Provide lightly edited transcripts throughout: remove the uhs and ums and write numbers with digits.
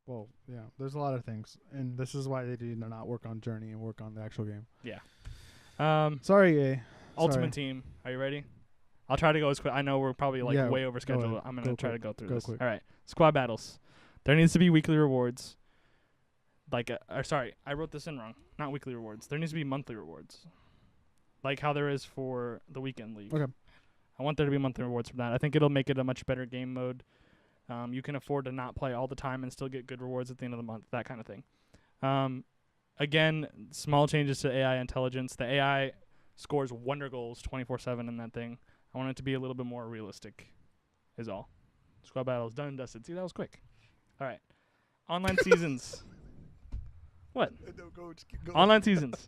Well, yeah, there's a lot of things, and this is why they did not work on Journey and work on the actual game. Yeah. Sorry, EA. Ultimate Team. Are you ready? I'll try to go as quick. I know we're probably way over schedule. I'm going to try to go through this. Quick. All right. Squad battles. There needs to be weekly rewards. Sorry, I wrote this in wrong. Not weekly rewards. There needs to be monthly rewards. Like how there is for the weekend league. Okay. I want there to be monthly rewards from that. I think it'll make it a much better game mode. You can afford to not play all the time and still get good rewards at the end of the month, that kind of thing. Again, small changes to AI intelligence. The AI scores wonder goals 24/7 in that thing. I want it to be a little bit more realistic is all. Squad battles done and dusted. See, that was quick. All right. Online seasons. What? No, just keep going. Online seasons.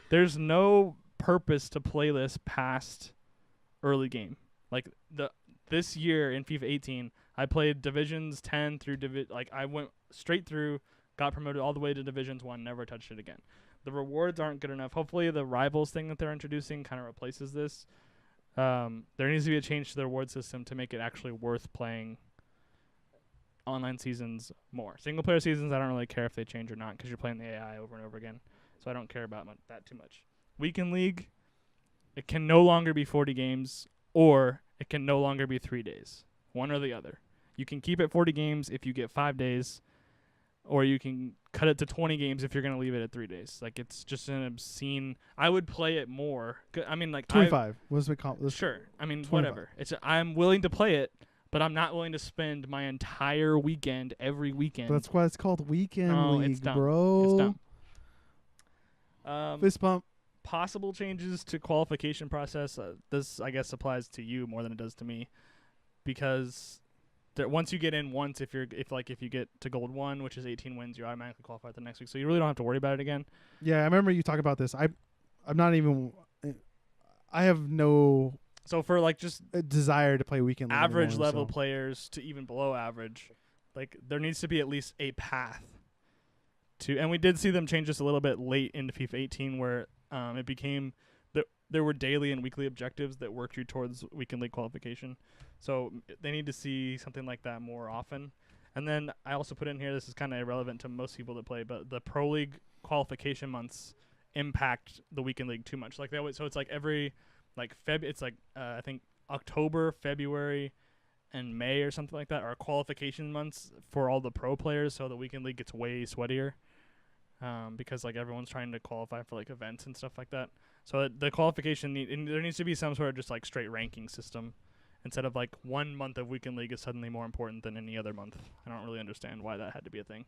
There's no purpose to play this past early game. Like this year in FIFA 18, I played Divisions 10 through I went straight through, got promoted all the way to Divisions 1, never touched it again. The rewards aren't good enough. Hopefully the Rivals thing that they're introducing kind of replaces this. There needs to be a change to the reward system to make it actually worth playing online seasons more. Single player seasons, I don't really care if they change or not because you're playing the AI over and over again. So I don't care about that too much. Weekend League, it can no longer be 40 games or it can no longer be 3 days. One or the other. You can keep it 40 games if you get 5 days, or you can cut it to 20 games if you're going to leave it at 3 days. Like, it's just an obscene. I would play it more. I mean, like 25. What's the Sure. I mean, 25. whatever. I'm willing to play it, but I'm not willing to spend my entire weekend every weekend. That's why it's called Weekend League, it's dumb. bro. It's dumb. Fist bump. Possible changes to qualification process. This, I guess, applies to you more than it does to me, because once you get in, if you get to Gold 1, which is 18 wins, you automatically qualify the next week. So you really don't have to worry about it again. Yeah, I remember you talking about this. I'm not even. I have no. So for like just a desire to play Weekend League average anymore, level players to even below average, like there needs to be at least a path to. And we did see them change this a little bit late into FIFA 18, where it became that there were daily and weekly objectives that worked you towards Weekend League qualification. So they need to see something like that more often. And then I also put in here, this is kind of irrelevant to most people that play, but the Pro League qualification months impact the Weekend League too much. Like they always, so it's like every it's like I think October, February, and May or something like that are qualification months for all the pro players. So the Weekend League gets way sweatier because like everyone's trying to qualify for like events and stuff like that. So the qualification there needs to be some sort of just like straight ranking system instead of like 1 month of Weekend League is suddenly more important than any other month. I don't really understand why that had to be a thing.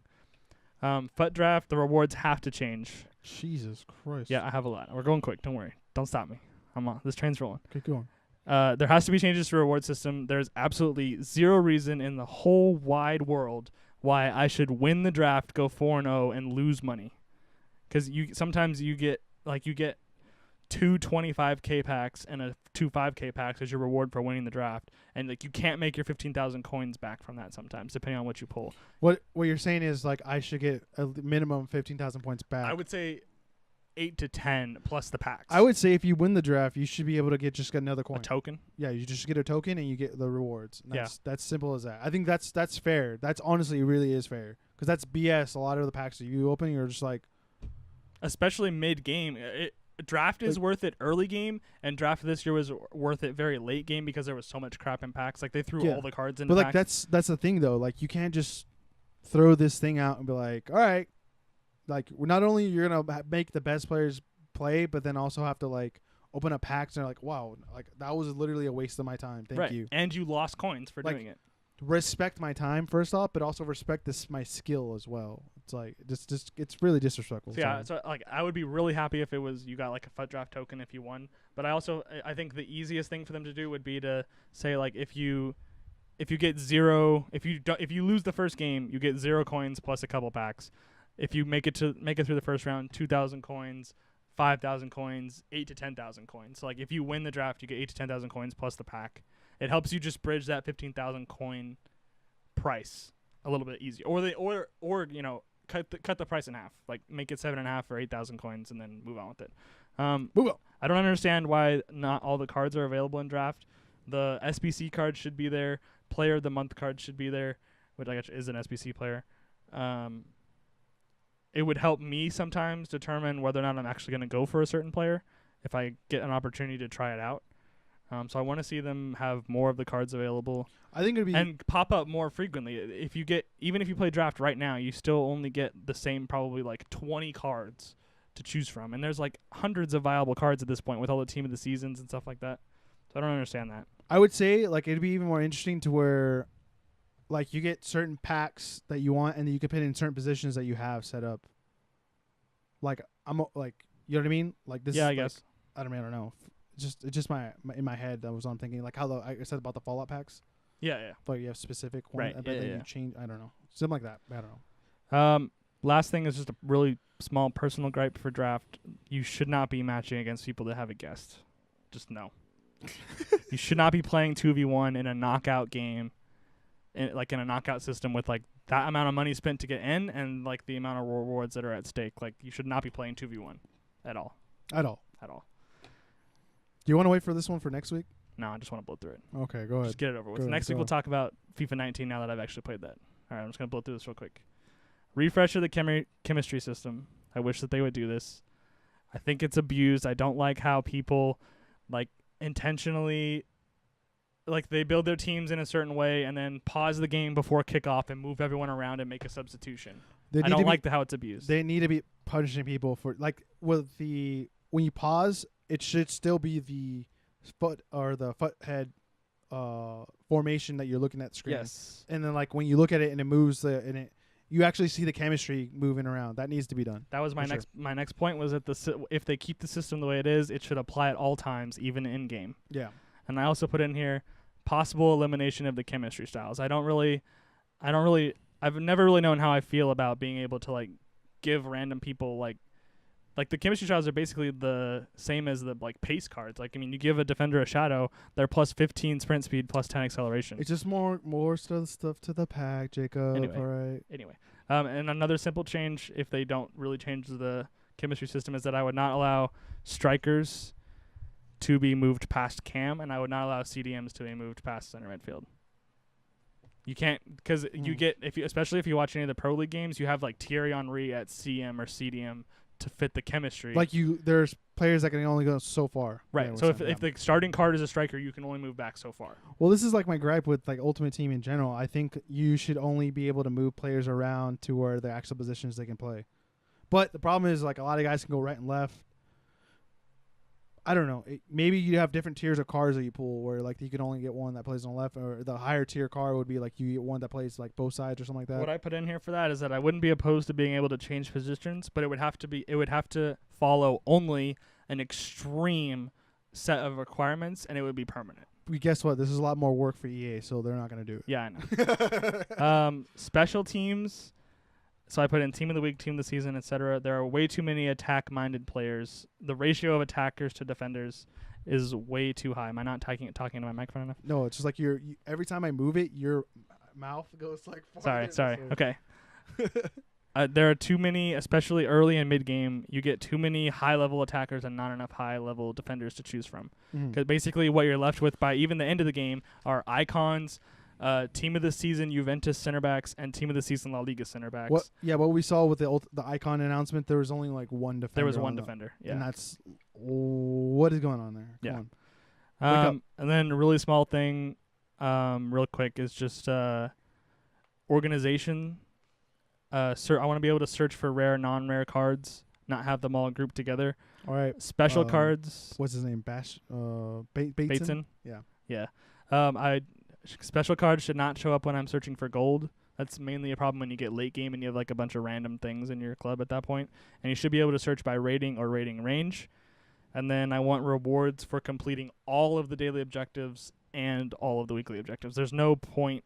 FUT draft, the rewards have to change. Jesus Christ. Yeah, I have a lot. We're going quick. Don't worry. Don't stop me. I'm on. This train's rolling. Okay, go on. There has to be changes to the reward system. There's absolutely zero reason in the whole wide world why I should win the draft, go 4-0, and lose money. Because sometimes you get 2 25K packs and 2 5K packs as your reward for winning the draft, and like you can't make your 15,000 coins back from that sometimes, depending on what you pull. What you're saying is like I should get a minimum 15,000 points back. I would say 8 to 10 plus the packs. I would say if you win the draft, you should be able to get another coin. A token? Yeah, you just get a token and you get the rewards. That's simple as that. I think that's fair. That's honestly really is fair because that's BS. A lot of the packs that you open, you're just like, especially mid game. Draft is worth it early game, and draft this year was worth it very late game because there was so much crap in packs. Like they threw all the cards in. But like that's the thing though. Like you can't just throw this thing out and be like, all right, like not only you're gonna make the best players play, but then also have to like open up packs and they're like, wow, like that was literally a waste of my time. Thank you. And you lost coins for doing it. Respect my time first off, but also respect my skill as well. It's like just it's really disrespectful. So yeah, so like I would be really happy if it was you got like a FUT draft token if you won. But I think the easiest thing for them to do would be to say like if you get 0, if you lose the first game, you get 0 coins plus a couple packs. If you make it through the first round, 2,000 coins, 5,000 coins, 8 to 10,000 coins. So like if you win the draft, you get 8 to 10,000 coins plus the pack. It helps you just bridge that 15,000 coin price a little bit easier, or you know cut the price in half, like make it 7.5 or 8,000 coins, and then move on with it. I don't understand why not all the cards are available in draft. The SBC card should be there. Player of the month card should be there, which I guess is an SBC player. it would help me sometimes determine whether or not I'm actually going to go for a certain player if I get an opportunity to try it out. So I want to see them have more of the cards available. I think it'd be and pop up more frequently. Even if you play draft right now, you still only get the same probably like 20 cards to choose from, and there's like hundreds of viable cards at this point with all the team of the seasons and stuff like that. So I don't understand that. I would say like it'd be even more interesting to where like you get certain packs that you want, and then you can put in certain positions that you have set up. Like you know what I mean? Like this. Yeah, is I guess. I don't know. It's just my in my head that was what I'm thinking. Like how I said about the Fallout packs. Yeah. Like you have specific one, Right. but then you change. I don't know. Something like that. I don't know. Last thing is just a really small personal gripe for draft. You should not be matching against people that have a guest. Just no. You should not be playing 2v1 in a knockout game, in a knockout system with like that amount of money spent to get in and like the amount of rewards that are at stake. Like you should not be playing 2v1 at all. At all. Do you want to wait for this one for next week? No, I just want to blow through it. Okay, go ahead. Just get it over with. Next week we'll talk about FIFA 19 now that I've actually played that. All right, I'm just going to blow through this real quick. Refresh of the chemistry system. I wish that they would do this. I think it's abused. I don't like how people like intentionally like they build their teams in a certain way and then pause the game before kickoff and move everyone around and make a substitution. I don't like how it's abused. They need to be punishing people for like when you pause, it should still be the foot or the foot head formation that you're looking at the screen. Yes. And then like when you look at it and it moves you actually see the chemistry moving around. That needs to be done. That was my next point was that if they keep the system the way it is, it should apply at all times, even in game. Yeah. And I also put in here possible elimination of the chemistry styles. I've never really known how I feel about being able to like give random people like the chemistry styles are basically the same as the like pace cards. Like I mean, you give a defender a shadow, they're plus 15 sprint speed, plus 10 acceleration. It's just more stuff to the pack, Jacob. Anyway, all right. And another simple change, if they don't really change the chemistry system, is that I would not allow strikers to be moved past cam, and I would not allow CDMs to be moved past center midfield. You can't, because you get especially if you watch any of the Pro League games, you have like Thierry Henry at CM or CDM to fit the chemistry. Like there's players that can only go so far. Right. So if the starting card is a striker, you can only move back so far. Well, this is like my gripe with like Ultimate Team in general. I think you should only be able to move players around to where the actual positions they can play. But the problem is like a lot of guys can go right and left. I don't know. Maybe you have different tiers of cars that you pull where like you can only get one that plays on the left, or the higher tier car would be like you get one that plays like both sides or something like that. What I put in here for that is that I wouldn't be opposed to being able to change positions, but it would have to follow only an extreme set of requirements, and it would be permanent. Guess what? This is a lot more work for EA, so they're not going to do it. Yeah, I know. Special teams. So I put in team of the week, team of the season, etc. There are way too many attack-minded players. The ratio of attackers to defenders is way too high. Am I not talking into my microphone enough? No, it's just like every time I move it, your mouth goes like farther. Sorry. Okay. There are too many, especially early and mid-game. You get too many high-level attackers and not enough high-level defenders to choose from. Because basically what you're left with by even the end of the game are icons, team of the season Juventus center backs, and team of the season La Liga center backs. What we saw with the icon announcement, there was only like one defender. There was one defender, yeah. And that's what is going on there. Come on. And then a really small thing, real quick, is just organization. I want to be able to search for rare, non-rare cards, not have them all grouped together. All right. Special cards. What's his name? Bateson? Yeah. Special cards should not show up when I'm searching for gold. That's mainly a problem when you get late game and you have like a bunch of random things in your club at that point. And you should be able to search by rating or rating range. And then I want rewards for completing all of the daily objectives and all of the weekly objectives. There's no point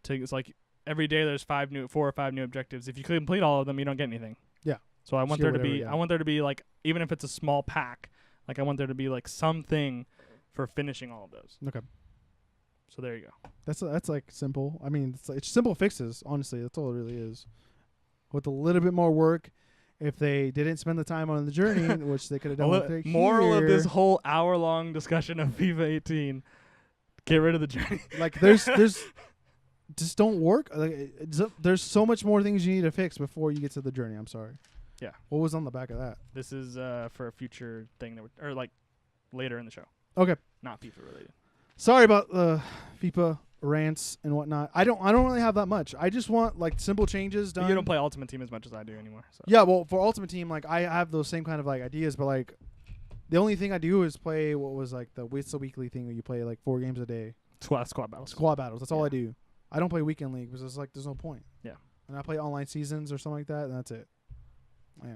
to, it's like every day there's 4 or 5 new objectives. If you complete all of them, you don't get anything. Yeah. So I want I want there to be like, even if it's a small pack, like I want there to be like something for finishing all of those. Okay. So there you go. That's like simple. I mean, it's simple fixes. Honestly, that's all it really is. With a little bit more work, if they didn't spend the time on the journey, which they could have done. Moral of this whole hour-long discussion of FIFA 18: get rid of the journey. Like there's just don't work. Like, there's so much more things you need to fix before you get to the journey. I'm sorry. Yeah. What was on the back of that? This is for a future thing that or like later in the show. Okay. Not FIFA related. Sorry about the FIFA rants and whatnot. I don't really have that much. I just want like simple changes done. You don't play Ultimate Team as much as I do anymore. So. Yeah, well, for Ultimate Team, like I have those same kind of like ideas, but like the only thing I do is play what was like the weekly thing where you play like 4 games a day. Squad battles. Squad battles. That's all I do. I don't play weekend league because it's like there's no point. Yeah. And I play online seasons or something like that, and that's it. Yeah.